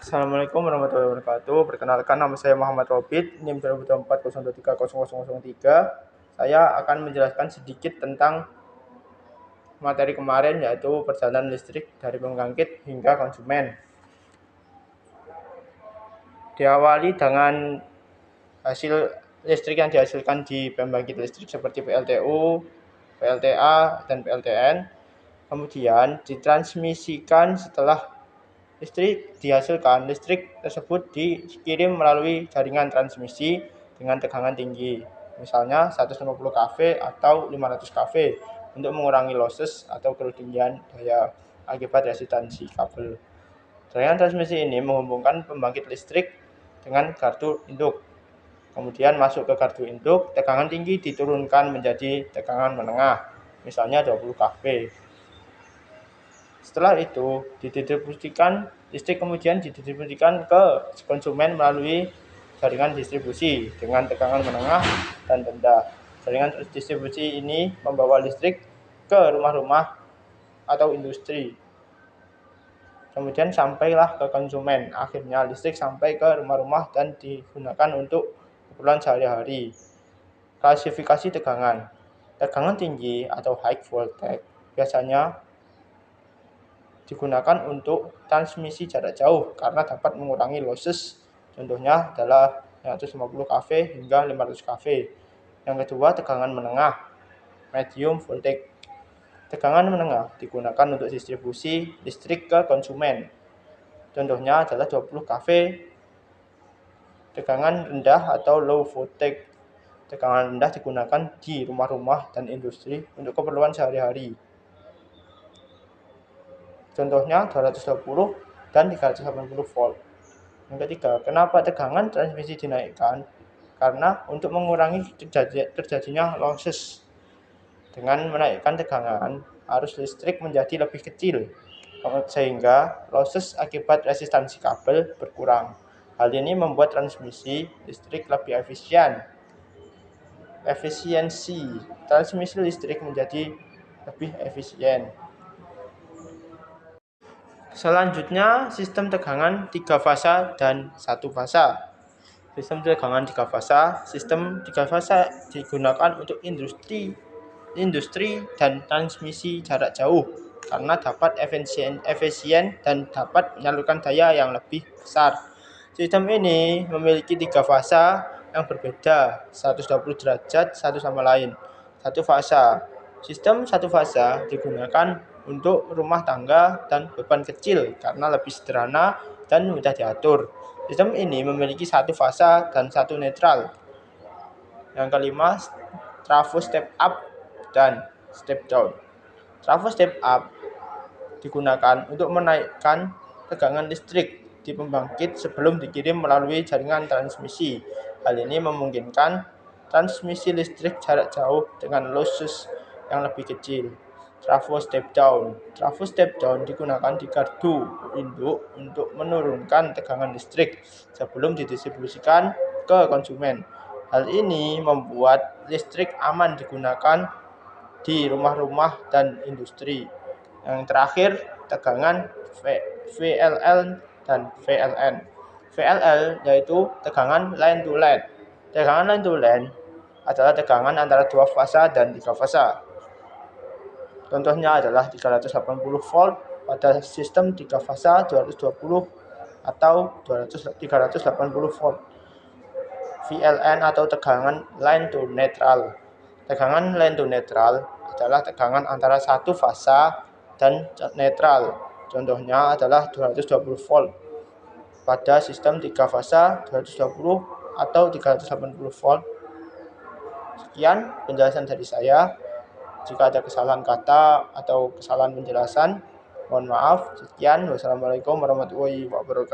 Assalamualaikum warahmatullahi wabarakatuh. Perkenalkan, nama saya Muhammad Robit, NIM 2024023003. Saya akan menjelaskan sedikit tentang materi kemarin, yaitu perjalanan listrik dari pembangkit hingga konsumen. Diawali dengan hasil listrik yang dihasilkan di pembangkit listrik seperti PLTU, PLTA, dan PLTN. Kemudian ditransmisikan. Setelah listrik dihasilkan, listrik tersebut dikirim melalui jaringan transmisi dengan tegangan tinggi, misalnya 150 kV atau 500 kV, untuk mengurangi losses atau kerugian daya akibat resistansi kabel. Jaringan transmisi ini menghubungkan pembangkit listrik dengan gardu induk. Kemudian masuk ke gardu induk, tegangan tinggi diturunkan menjadi tegangan menengah, misalnya 20 kV. Setelah itu, listrik kemudian didistribusikan ke konsumen melalui jaringan distribusi dengan tegangan menengah dan rendah. Jaringan distribusi ini membawa listrik ke rumah-rumah atau industri. Kemudian sampailah ke konsumen. Akhirnya listrik sampai ke rumah-rumah dan digunakan untuk keperluan sehari-hari. Klasifikasi tegangan. Tegangan tinggi atau high voltage biasanya digunakan untuk transmisi jarak jauh karena dapat mengurangi losses. Contohnya adalah 150 kV hingga 500 kV. Yang kedua, tegangan menengah, medium voltage. Tegangan menengah digunakan untuk distribusi listrik ke konsumen. Contohnya adalah 20 kV. Tegangan rendah atau low voltage. Tegangan rendah digunakan di rumah-rumah dan industri untuk keperluan sehari-hari. Contohnya 220 dan 380 volt. Yang ketiga, kenapa tegangan transmisi dinaikkan? Karena untuk mengurangi terjadinya losses. Dengan menaikkan tegangan, arus listrik menjadi lebih kecil, sehingga losses akibat resistansi kabel berkurang. Hal ini membuat transmisi listrik lebih efisien. Efisiensi transmisi listrik menjadi lebih efisien. Selanjutnya, sistem tegangan 3 fasa dan 1 fasa. Sistem tegangan 3 fasa. Sistem 3 fasa digunakan untuk industri dan transmisi jarak jauh karena dapat efisien dan dapat menyalurkan daya yang lebih besar. Sistem ini memiliki 3 fasa yang berbeda 120 derajat satu sama lain. 1 fasa. Sistem 1 fasa digunakan untuk rumah tangga dan beban kecil karena lebih sederhana dan mudah diatur. Sistem ini memiliki 1 fasa dan 1 netral. Yang kelima, trafo step up dan step down. Trafo step up digunakan untuk menaikkan tegangan listrik di pembangkit sebelum dikirim melalui jaringan transmisi. Hal ini memungkinkan transmisi listrik jarak jauh dengan losses yang lebih kecil. Trafo step down. Trafo step down digunakan di gardu induk untuk menurunkan tegangan listrik sebelum didistribusikan ke konsumen. Hal ini membuat listrik aman digunakan di rumah-rumah dan industri. Yang terakhir, tegangan VLL dan VLN. VLL yaitu tegangan line to line. Tegangan line to line adalah tegangan antara 2 fasa dan 3 fasa. Contohnya adalah 380 volt pada sistem 3 fasa, 220 atau 380 volt. VLN atau tegangan line to neutral. Tegangan line to neutral adalah tegangan antara 1 fasa dan netral. Contohnya adalah 220 volt pada sistem 3 fasa, 220 atau 380 volt. Sekian penjelasan dari saya. Jika ada kesalahan kata atau kesalahan penjelasan, mohon maaf. Sekian, wassalamualaikum warahmatullahi wabarakatuh.